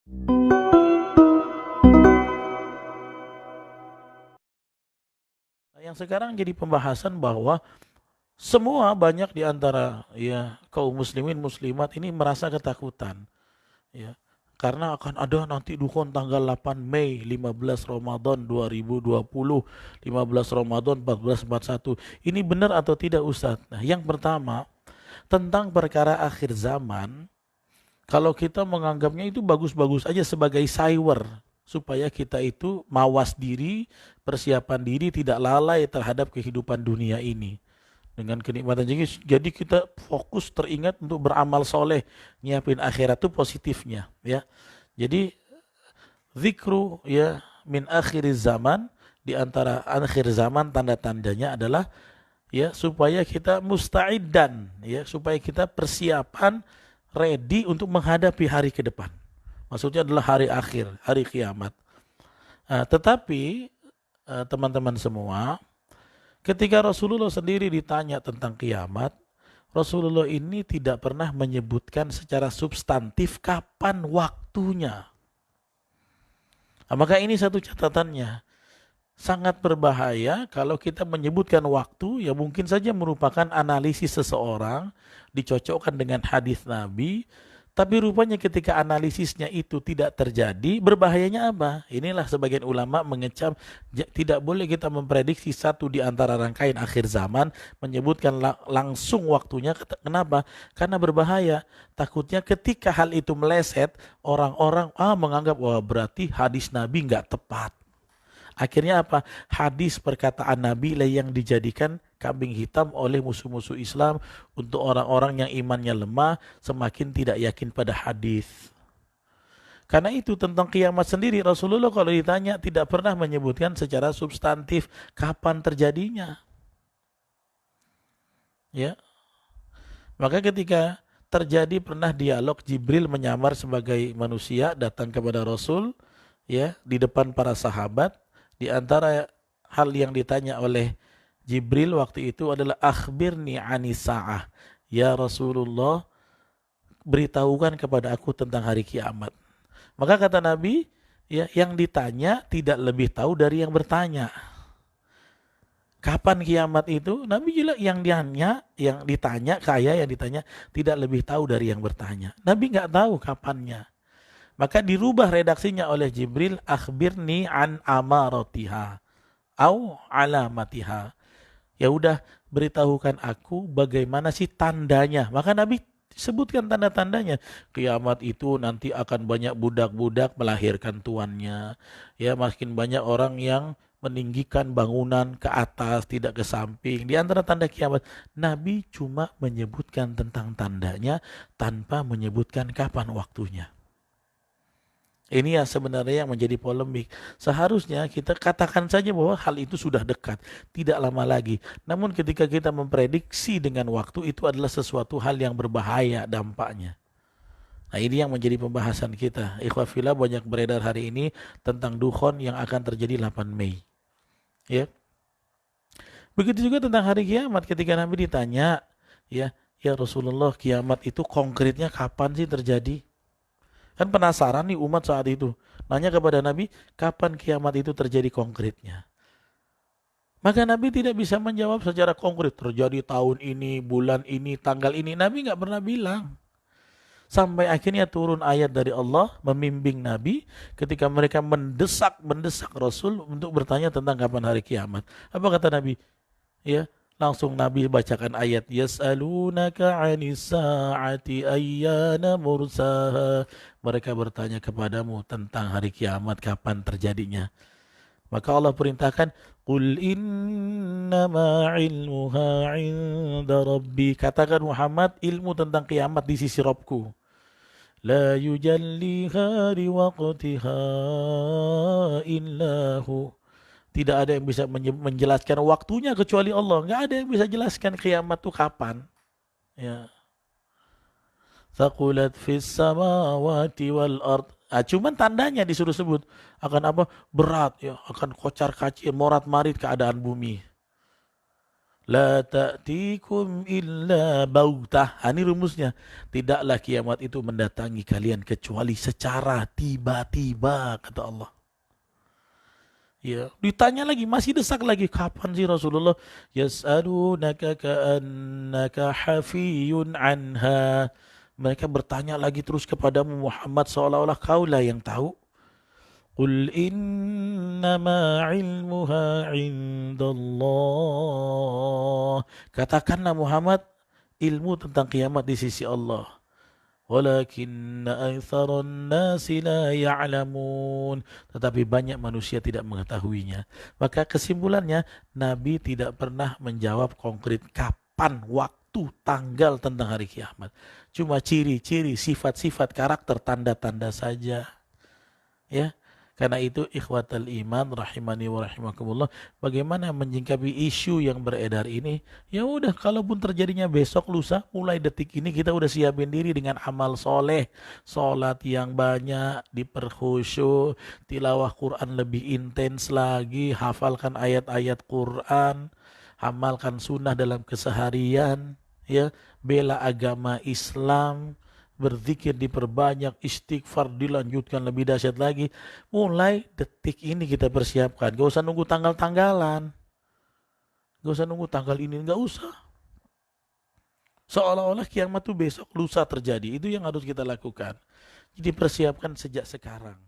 Yang sekarang jadi pembahasan bahwa semua banyak di antara ya kaum muslimin muslimat ini merasa ketakutan ya karena akan ada nanti dukun tanggal 8 Mei 15 Ramadan 2020 15 Ramadan 1441. Ini benar atau tidak Ustadz? Nah, yang pertama tentang perkara akhir zaman, kalau kita menganggapnya itu bagus-bagus aja sebagai cyber supaya kita itu mawas diri, persiapan diri, tidak lalai terhadap kehidupan dunia ini dengan kenikmatan. Jadi kita fokus teringat untuk beramal soleh, nyiapin akhirat itu positifnya ya. Jadi zikru ya min akhir zaman, di antara akhir zaman tanda-tandanya adalah ya supaya kita musta'iddan ya, supaya kita persiapan ready untuk menghadapi hari ke depan. Maksudnya adalah hari akhir, hari kiamat. Tetapi teman-teman semua, ketika Rasulullah sendiri ditanya tentang kiamat, Rasulullah ini tidak pernah menyebutkan secara substantif kapan waktunya. Nah, maka ini satu catatannya. Sangat berbahaya kalau kita menyebutkan waktu yang mungkin saja merupakan analisis seseorang, dicocokkan dengan hadis Nabi, tapi rupanya ketika analisisnya itu tidak terjadi, berbahayanya apa? Inilah sebagian ulama mengecam, tidak boleh kita memprediksi satu di antara rangkaian akhir zaman, menyebutkan langsung waktunya. Kenapa? Karena berbahaya. Takutnya ketika hal itu meleset, orang-orang menganggap, wah berarti hadis Nabi nggak tepat. Akhirnya apa? Hadis perkataan Nabi lah yang dijadikan kambing hitam oleh musuh-musuh Islam untuk orang-orang yang imannya lemah, semakin tidak yakin pada hadis. Karena itu tentang kiamat sendiri Rasulullah kalau ditanya tidak pernah menyebutkan secara substantif kapan terjadinya. Ya. Maka ketika terjadi pernah dialog Jibril menyamar sebagai manusia datang kepada Rasul ya di depan para sahabat. Di antara hal yang ditanya oleh Jibril waktu itu adalah akhbirni anisa'ah. Ya Rasulullah, beritahukan kepada aku tentang hari kiamat. Maka kata Nabi, ya yang ditanya tidak lebih tahu dari yang bertanya. Kapan kiamat itu? Nabi jelas yang ditanya, yang ditanya tidak lebih tahu dari yang bertanya. Nabi nggak tahu kapannya. Maka dirubah redaksinya oleh Jibril, akhbirni an amaratiha au alamatiha. Ya udah, beritahukan aku bagaimana sih tandanya. Maka Nabi sebutkan tanda-tandanya. Kiamat itu nanti akan banyak budak-budak melahirkan tuannya. Ya, makin banyak orang yang meninggikan bangunan ke atas, tidak ke samping. Di antara tanda kiamat, Nabi cuma menyebutkan tentang tandanya tanpa menyebutkan kapan waktunya. Ini yang sebenarnya yang menjadi polemik. Seharusnya kita katakan saja bahwa hal itu sudah dekat, tidak lama lagi. Namun ketika kita memprediksi dengan waktu, itu adalah sesuatu hal yang berbahaya dampaknya. Nah, ini yang menjadi pembahasan kita. Ikhwah fillah, banyak beredar hari ini tentang dukhon yang akan terjadi 8 Mei. Ya. Begitu juga tentang hari kiamat, ketika Nabi ditanya, ya Rasulullah, kiamat itu konkretnya kapan sih terjadi? Kan penasaran nih umat saat itu. Nanya kepada Nabi, kapan kiamat itu terjadi konkretnya? Maka Nabi tidak bisa menjawab secara konkret. Terjadi tahun ini, bulan ini, tanggal ini. Nabi nggak pernah bilang. Sampai akhirnya turun ayat dari Allah membimbing Nabi ketika mereka mendesak Rasul untuk bertanya tentang kapan hari kiamat. Apa kata Nabi? Ya, langsung Nabi bacakan ayat yas'alunaka 'anis sa'ati ayyana mursaha. Mereka bertanya kepadamu tentang hari kiamat kapan terjadinya. Maka Allah perintahkan qul innama 'ilmuha 'inda rabbi. Katakan Muhammad, ilmu tentang kiamat di sisi Rabbku. La yujalliha liwaqtiha illahu. Tidak ada yang bisa menjelaskan waktunya kecuali Allah. Nggak ada yang bisa jelaskan kiamat itu kapan. Ya. Thaqulat fis samawati wal ard. Cuman tandanya disuruh sebut akan apa? Berat ya, akan kocar kacir, morat marit keadaan bumi. La ta'tikum illa bautah. Ini rumusnya. Tidaklah kiamat itu mendatangi kalian kecuali secara tiba-tiba, kata Allah. Ya, ditanya lagi, masih desak lagi, kapan sih Rasulullah? Yas'alunaka ka'annaka hafiyun anha. Mereka bertanya lagi terus kepadamu Muhammad seolah-olah kaulah yang tahu. Qul innama ilmuha indallah. Katakanlah Muhammad, ilmu tentang kiamat di sisi Allah. Walakinna aktsaran nasi la ya'lamun. Tetapi banyak manusia tidak mengetahuinya. Maka kesimpulannya, Nabi tidak pernah menjawab konkret kapan, waktu, tanggal tentang hari kiamat. Cuma ciri-ciri, sifat-sifat, karakter, tanda-tanda saja. Ya. Karena itu ikhwatal iman rahimani wa rahimakumullah, bagaimana menyingkapi isu yang beredar ini? Ya udah, kalaupun terjadinya besok lusa, mulai detik ini kita udah siapin diri dengan amal soleh, salat yang banyak, diperkhusyuk, tilawah Quran lebih intens lagi, hafalkan ayat-ayat Quran, amalkan sunnah dalam keseharian, ya, bela agama Islam, berzikir diperbanyak, istighfar dilanjutkan lebih dahsyat lagi. Mulai detik ini kita persiapkan. Gak usah nunggu tanggal-tanggalan. Gak usah nunggu tanggal ini, gak usah. Seolah-olah kiamat itu besok lusa terjadi. Itu yang harus kita lakukan. Jadi persiapkan sejak sekarang.